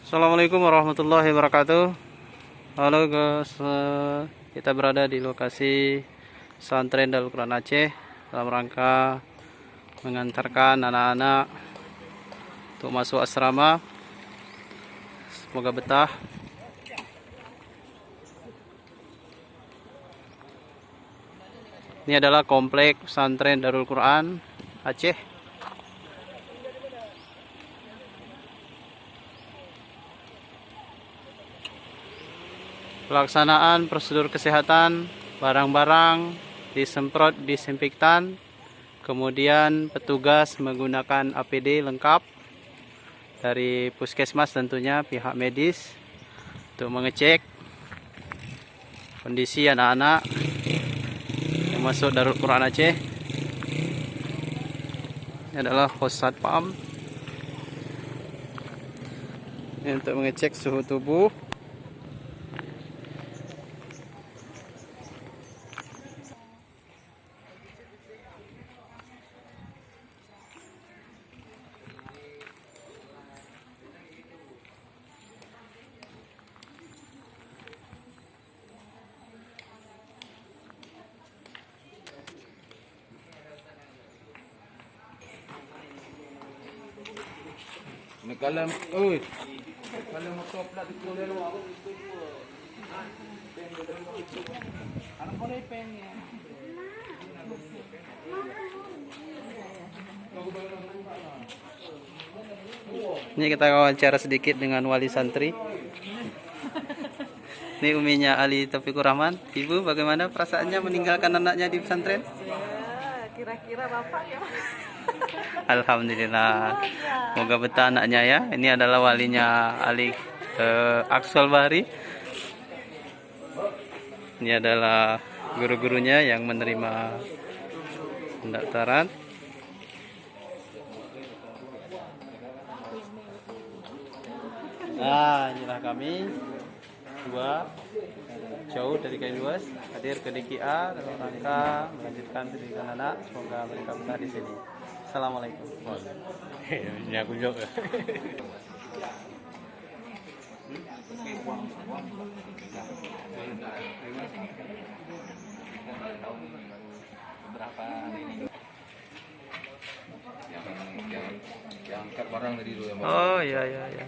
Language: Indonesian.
Assalamualaikum warahmatullahi wabarakatuh. Halo guys, kita berada di lokasi pesantren Darul Quran Aceh dalam rangka mengantarkan anak-anak untuk masuk asrama. Semoga betah. Ini adalah komplek pesantren Darul Quran Aceh. Pelaksanaan prosedur kesehatan, barang-barang disemprot disinfektan, kemudian petugas menggunakan APD lengkap dari puskesmas, tentunya pihak medis, untuk mengecek kondisi anak-anak yang masuk Darul Quran Aceh. Ini adalah pos satpam ini untuk mengecek suhu tubuh. Nagkalam, uy. Kalau mo sopla di ko lelo ako. Ano ko na pen ya? Ini kita wawancara sedikit dengan wali santri. Ini uminya Ali Taufikur Rahman. Ibu, bagaimana perasaannya meninggalkan anaknya di pesantren? Ya, kira-kira bapak ya. Alhamdulillah. Semoga betah anaknya ya. Ini adalah walinya Ali Aksol Bahri. Ini adalah guru-gurunya yang menerima pendaftaran. Nah, inilah kami dua jauh dari kain luas hadir ke DKA dalam rangka melanjutkan pendidikan anak. Semoga mereka betah di sini. Assalamualaikum. Ini aku juga. Yang angkat barang tadi dulu yang Oh iya iya iya.